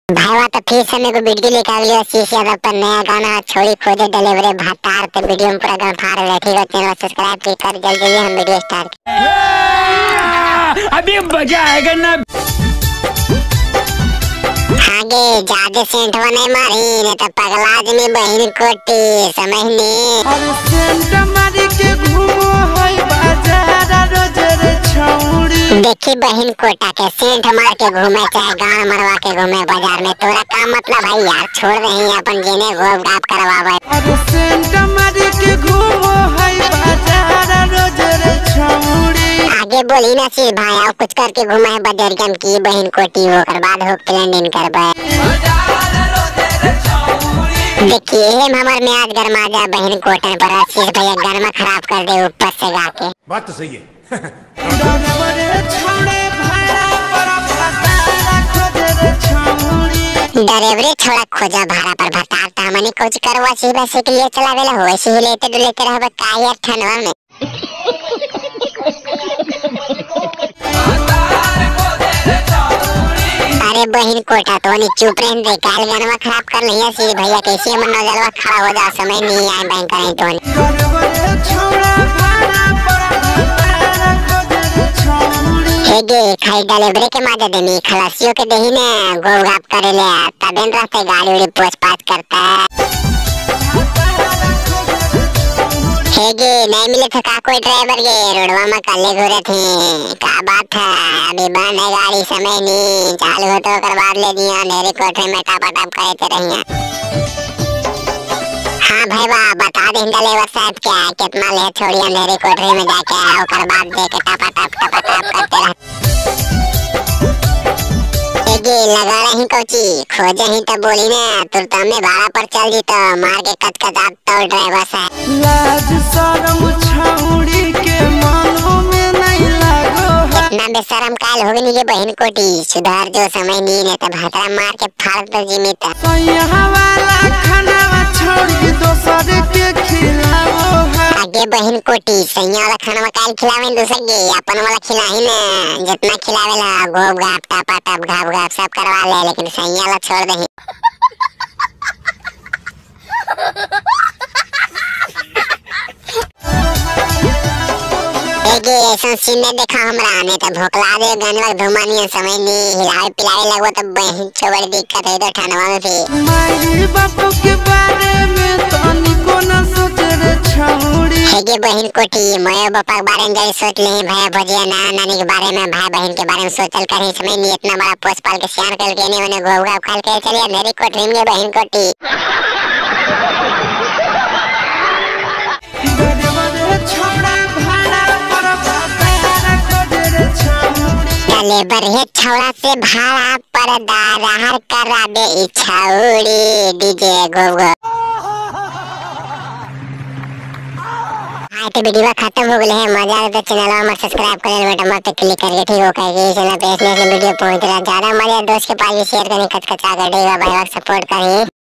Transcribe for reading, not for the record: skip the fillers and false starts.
भाईवा तो फिर से मेरे को वीडियो लेकर आ गया शीशे पर नया गाना छोड़ी खोजे डिलीवरी भातार तो वीडियो में पूरा गाना फाड़ रहा। ठीक है, चैनल सब्सक्राइब कर जल्दी हम वीडियो स्टार्ट। अभी मजा आएगा ना। आगे ज्यादा सेंट बने मारी नहीं तो पगला आदमी बहन कोटी समझनी। और सेंट मारी के घूमो होई बाजार रोज रे छौड़ी। देखी बहन कोटा के सेंट मार के घूमे चाहे गान मरवा के घूमे बाजार में, तोरा का मतलब भाई यार। छोड़ रही अपन जेने गोब गाप करवावे। और सेंट मारी के घूमो होई बाजार रोज रे छौड़ी। आगे बोली ना सी भाई और कुछ करके घूमे है बदरियम की बहन कोटी हो कर बाद हो प्लेन करबे। देखिए हमार में आज गरमा जा बहन कोटन पर आशीष भैया गरमा खराब कर दे ऊपर से गाके। बात तो सही है। डरेवरे छोड़ा खोजा भाड़ा पर भतार त हमनी कुछ करवा सी बस के लिए चलावेला होय सी लेते डुलेते रहबे का यार ठनवा में। अरे बहन कोटा तो नहीं चुप रह दे काल गनमा खराब कर लिया सी भैया कैसे मन नजरवा खड़ा हो जा समय नहीं आए बैंक नहीं तो हेगे खाई डिलीवरी के माजे देनी खलासियों के देही ने गोगाप करे ले तबेन रास्ते गाड़ी उड़ी पोछ पाछ करता है। हेगे नहीं मिले था का कोई ड्राइवर ये रोडवा में कल्ले घूरे थे का बात है। अभी बंद है गाड़ी समय नहीं चालू हो तो कर बाद ले दिया मेरे कोठे में टापा टाप करते रहिए। हाँ भाई वाह बता दे ड्राइवर साहब क्या कितना ले छोड़ी अंधेरी कोठरी में जाके आओ कर बाद दे के टापा टाप करते रह। ये लगा रही कोची खोजे ही तो बोली ना तुरता में भाड़ा पर चल जी तो मार के कच तो ड्राइवर साहब। लाज शरम छौड़ी के मानो में नहीं लागो है। इतना बेशरम काल हो गई ये बहन कोटी सुधार जो समय नहीं ने तो भातरा मार के फाड़ दो जिमित। यहाँ वाला खाना छोड़ी दोसर के खिलाओ है। आगे बहन कोटी सैया वाला खाना काल खिलावे दूसर के अपन वाला खिलाही ना जितना खिलावेला गोब गाप टापा टाप घाप घाप सब करवा ले लेकिन सैया वाला छोड़ दही। ऐसा सीन ने देखा हमरा ने तो भोकला दे गनवा धुमानिया समय नहीं हिलावे पिलावे लगो तो बहन छोड़ दिक्कत है तो ठनवा में भी। माई बापू के बारे में तनी को ना सोच रे छौड़ी। हेगे बहन कोठी मोए बापा के बारे में सोच ले भाई भजिया ना नानी के बारे में भाई बहन के बारे में सोचल कहीं समय नहीं इतना बड़ा पोस पाल के सियार कर के नहीं मैंने गोगा खाल के चलिए मेरी कोठी में बहन कोठी। लेबर है छौड़ा से भाड़ा पर दारार करा दे इछाउड़ी डीजे गोगो। तो वीडियो खत्म हो गई है मजा आए तो चैनल हमारे सब्सक्राइब करें बटन पर क्लिक करके ठीक हो करेंगे चैनल पे इसमें वीडियो पहुंच रहा ज्यादा मजा दोस्त के पास शेयर करें कच कचा कर देगा भाई सपोर्ट करें।